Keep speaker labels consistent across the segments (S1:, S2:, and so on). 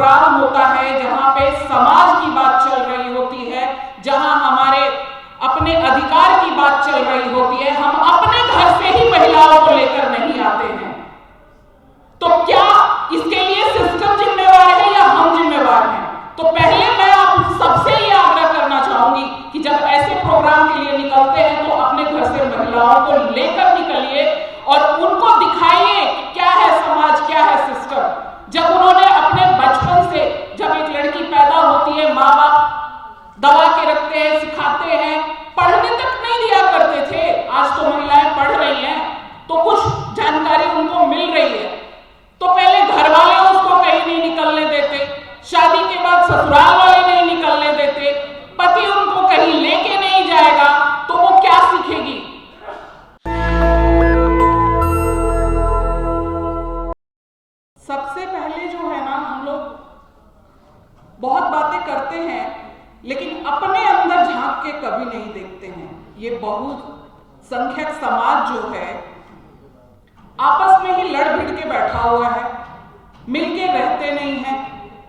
S1: Programme होता है, जहां पे समाज की बात चल रही होती है, जहां हमारे अपने अधिकार की बात चल रही होती है, हम अपने घर से ही महिलाओं को लेकर नहीं आते हैं। तो क्या इसके लिए सिस्टम जिम्मेवार है या हम जिम्मेवार हैं? तो पहले मैं आप सबसे ये आग्रह करना चाहूंगी कि जब ऐसे प्रोग्राम के लिए निकलते हैं तो अपने घर से महिलाओं को लेकर निकलिए और उनको दिखाइए कि क्या है समाज, क्या है सिस्टम। जब उन्होंने अपने बचपन से, जब एक लड़की पैदा होती है, माँ बाप दबा के रखते हैं, सिखाते हैं, पढ़ने तक नहीं दिया करते थे। आज तो महिलाएं पढ़ रही हैं तो कुछ जानकारी उनको मिल रही है। तो पहले घर वाले उसको कहीं नहीं निकलने देते, शादी के बाद ससुराल वाले नहीं निकलने देते, पति उनको कहीं लेके नहीं जाएगा, तो वो क्या सीखेगी? सबसे पहले जो है ना, हम लोग बहुत बातें करते हैं लेकिन अपने अंदर झांक के कभी नहीं देखते हैं। ये बहुसंख्यक समाज जो है आपस में ही लड़ भिड़ के बैठा हुआ है, मिलके रहते नहीं हैं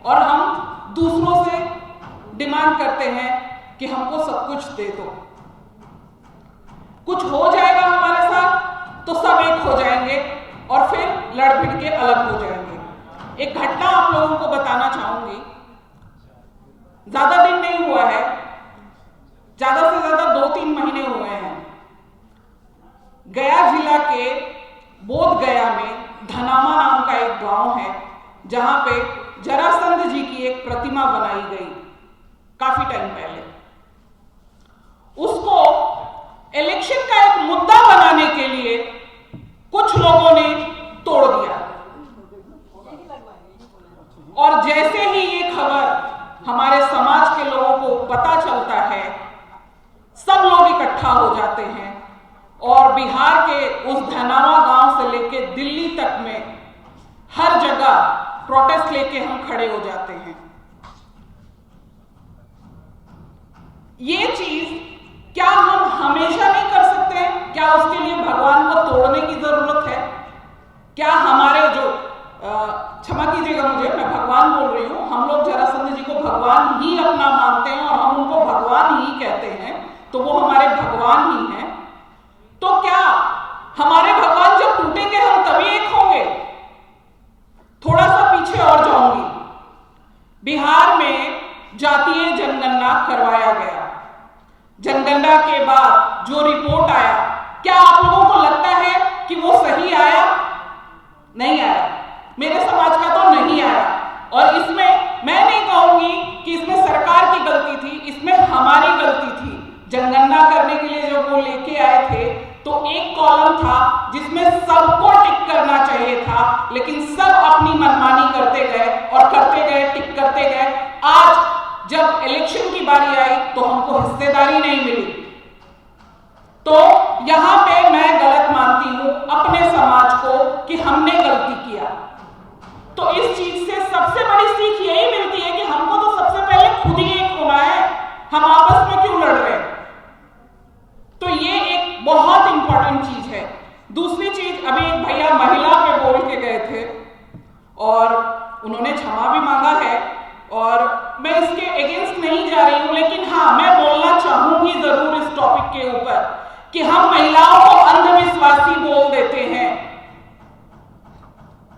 S1: और हम दूसरों से डिमांड करते हैं कि हमको सब कुछ दे दो। कुछ हो जाएगा हमारे साथ तो सब एक हो जाएंगे और फिर लड़ भिड़ के अलग हो जाएंगे। एक घटना आप लोगों को बताना चाहूंगी। ज्यादा दिन नहीं हुआ है, ज्यादा से ज्यादा 2-3 महीने हुए हैं। गया जिला के बोध गया में धनामा नाम का एक गांव है, जहां पे जरासंध जी की एक प्रतिमा बनाई गई काफी टाइम पहले। उसको इलेक्शन का एक मुद्दा बनाने के लिए कुछ लोगों ने तोड़ दिया और जैसे ही ये खबर हमारे समाज के लोगों को पता चलता है, सब लोग इकट्ठा हो जाते हैं और बिहार के उस धनावा गांव से लेके दिल्ली तक में हर जगह प्रोटेस्ट लेके हम खड़े हो जाते हैं। ये चीज क्या हम हमेशा नहीं कर सकते हैं? क्या उसके लिए भगवान को तोड़ने की जरूरत है? क्या हमारे जो क्षमा कीजिएगा मुझे, मैं भगवान बोल रही हूं, हम लोग जरासंध जी को भगवान ही अपना मानते हैं और हम उनको भगवान ही कहते हैं, तो वो हमारे भगवान ही हैं। तो क्या हमारे भगवान जब टूटेंगे हम तभी एक होंगे? थोड़ा सा पीछे और जाऊंगी। बिहार में जातीय जनगणना करवाया गया। जनगणना के बाद जो रिपोर्ट आया, क्या आप लोगों को लगता है कि वो सही आया? नहीं आया। मेरे समाज का तो नहीं आया। और इसमें मैं नहीं कहूंगी कि इसमें सरकार की गलती थी, इसमें हमारी गलती थी। जनगणना करने के लिए जब वो लेके आए थे तो एक कॉलम था जिसमें सबको टिक करना चाहिए था, लेकिन सब अपनी मनमानी करते गए और करते गए, टिक करते गए। आज जब इलेक्शन की बारी आई तो हमको हिस्सेदारी नहीं मिली। तो यहां पे मैं गलत मानती हूं अपने समाज को कि हमने गलती किया। तो इस चीज से सबसे बड़ी सीख यही मिलती है कि हमको तो सबसे पहले खुद ही एक होना है, हम आपस में क्यों लड़ रहे हैं? तो ये एक बहुत इंपॉर्टेंट चीज है। दूसरी चीज, अभी एक भैया महिला पे बोल के गए थे और उन्होंने क्षमा भी मांगा है और मैं इसके अगेंस्ट नहीं जा रही हूं, लेकिन हाँ, मैं बोलना चाहूंगी जरूर इस टॉपिक के ऊपर कि हम महिलाओं को अंधविश्वासी बोल देते हैं।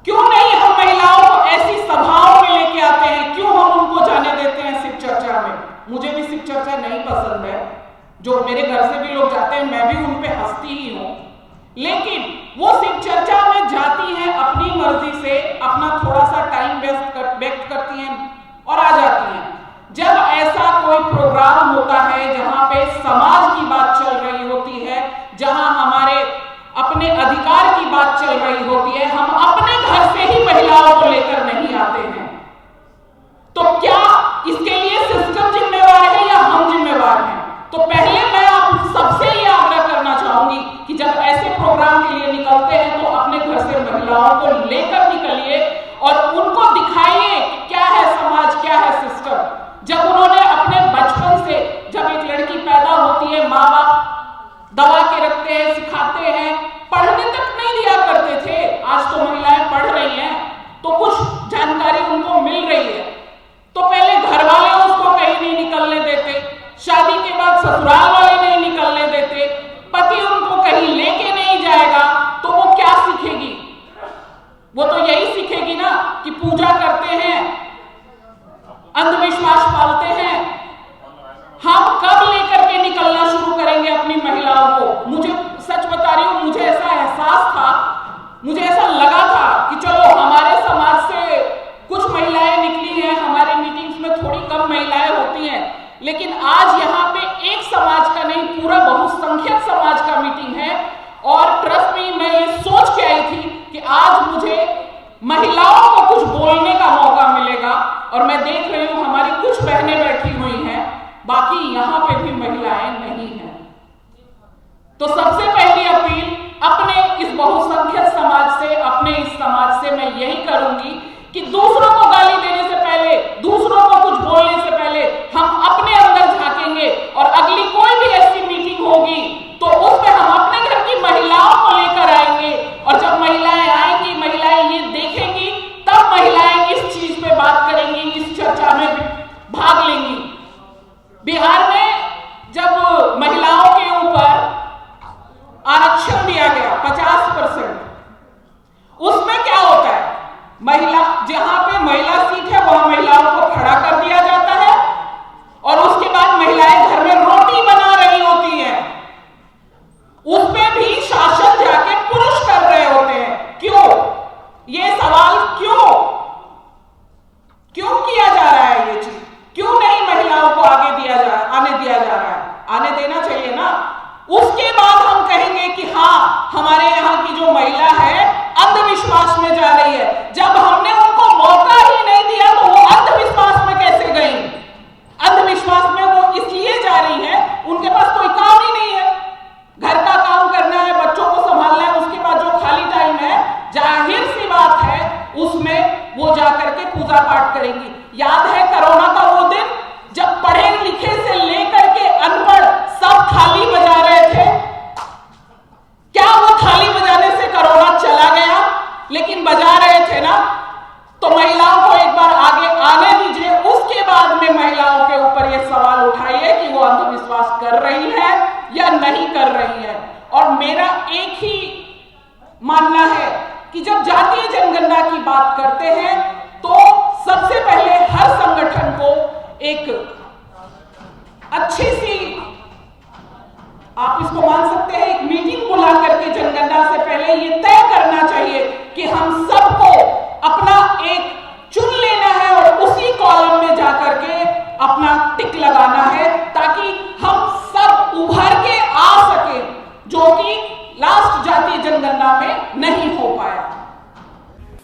S1: क्यों नहीं हम महिलाओं को ऐसी सभाओं में लेके आते हैं? क्यों हम उनको जाने देते हैं शिव चर्चा में? मुझे भी शिव चर्चा नहीं पसंद है, जो मेरे घर से भी लोग जाते हैं मैं भी उन पे हंसती ही हूं, लेकिन वो शिव चर्चा में जाती हैं अपनी मर्जी से, अपना थोड़ा सा टाइम व्यक्त करती हैं और आ जाती हैं। जब ऐसा कोई प्रोग्राम होता है जहां पे समाज की बात चल रही होती है, जहां हमारे अपने अधिकार की बात चल रही होती है, हम अपने घर से ही महिलाओं को लेकर नहीं आते हैं। तो क्या इसके लिए सिस्टम जिम्मेवार है या हम जिम्मेवार हैं? तो पहले मैं आप सबसे ये आग्रह करना चाहूंगी कि जब ऐसे प्रोग्राम के लिए निकलते हैं तो अपने घर से महिलाओं को लेकर निकलिए और उनको दिखाइए कि क्या है समाज, क्या है सिस्टम। जब उन्होंने अपने बचपन से, जब एक लड़की पैदा होती है, माँ बाप दबा के रखते हैं, सिखाते हैं, पढ़ने तक नहीं दिया करते थे। आज तो महिलाएं पढ़ रही हैं तो कुछ जानकारी उनको मिल मिल रही है तो पहले घर वाले उसको कहीं नहीं निकलने देते, शादी के बाद ससुराल वाले नहीं निकलने देते, पति उनको कहीं लेके नहीं जाएगा, तो वो क्या सीखेगी? वो तो यही सीखेगी ना कि पूजा करते हैं, अंधविश्वास पालते हैं। हम कब लेकर के निकलना शुरू करेंगे अपनी महिलाओं को? मुझे सच बता रही हूं, मुझे ऐसा एहसास था, मुझे ऐसा लगा था कि चलो हमारे समाज से कुछ महिलाएं निकली हैं, हमारे मीटिंग्स में थोड़ी कम महिलाएं होती हैं, लेकिन आज यहाँ पे एक समाज का नहीं, पूरा बहुसंख्यक समाज का मीटिंग है। और ट्रस्ट में मैं ये सोच के आई थी कि आज मुझे महिलाओं को कुछ बोलने का मौका मिलेगा, और मैं देख रही हूं हमारी कुछ बहनें बैठी हुई हैं, बाकी यहां पे भी महिलाएं नहीं हैं। तो सबसे पहली अपील अपने इस बहुसंख्यक समाज से, अपने इस समाज से मैं यही करूंगी कि दूसरों को गाली देने से पहले, दूसरों को कुछ बोलने से पहले हम अपने अंदर झांकेंगे, और अगली कोई भी ऐसी मीटिंग होगी तो उसमें हम अपने घर की महिलाओं को लेकर आएंगे, और जब महिलाएं आएंगी, महिलाएं ये देखेंगी, तब महिलाएं इस चीज पे बात करेंगी, इस चर्चा में भाग लेंगी। बिहार में जब महिलाओं के ऊपर आरक्षण दिया गया 50%, उसमें क्या होता है? महिला, जहां पे महिला सीट है वहां महिलाओं को खड़ा कर दिया जाता है, और उसके बाद महिलाएं घर में रोटी बना रही होती हैं, उसमें भी शासन जाके पुरुष कर रहे होते हैं। क्यों? ये सवाल क्यों किया जा रहा है? ये चीज क्यों नहीं महिलाओं को आने दिया जा रहा है? आने देना चाहिए ना। उसके बाद हम कहेंगे कि हाँ, हमारे यहाँ की जो महिला है अंधविश्वास में जा रही है। जब हमने उनको मौका ही नहीं दिया तो वो अंधविश्वास में कैसे गई? अंधविश्वास में वो इसलिए जा रही है, उनके पास कोई काम ही नहीं है, घर का काम करना है, बच्चों को संभालना है, उसके बाद जो खाली टाइम है, जाहिर सी बात है उसमें वो जाकर के पूजा पाठ करेंगी। याद है कोरोना का वो दिन जब पढ़े लिखे से लेकर के अनपढ़ सब थाली बजा रहे थे? क्या वो थाली बजाने से कोरोना चला गया? लेकिन बजा रहे थे ना। तो महिलाओं को एक बार आगे आने दीजिए, उसके बाद में महिलाओं के ऊपर ये सवाल उठाइए कि वो अंधविश्वास कर रही है या नहीं कर रही है। और मेरा एक ही मानना है कि जब जातीय जनगणना की बात करते हैं तो सबसे पहले हर संगठन को एक अच्छी सी, आप इसको मान सकते हैं, एक मीटिंग बुला करके जनगणना से पहले ये तय करना चाहिए कि हम सबको अपना एक चुन लेना है और उसी कॉलम में जाकर के अपना टिक लगाना है, ताकि हम सब उभर के आ सके, जो कि लास्ट जातीय जनगणना में नहीं हो पाया।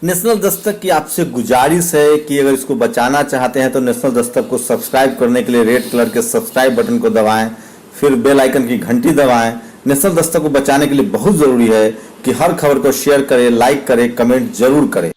S2: नेशनल दस्तक की आपसे गुजारिश है कि अगर इसको बचाना चाहते हैं तो नेशनल दस्तक को सब्सक्राइब करने के लिए रेड कलर के सब्सक्राइब बटन को दबाएं, फिर बेल आइकन की घंटी दबाएं। नेशनल दस्तक को बचाने के लिए बहुत जरूरी है कि हर खबर को शेयर करें, लाइक करें, कमेंट जरूर करें।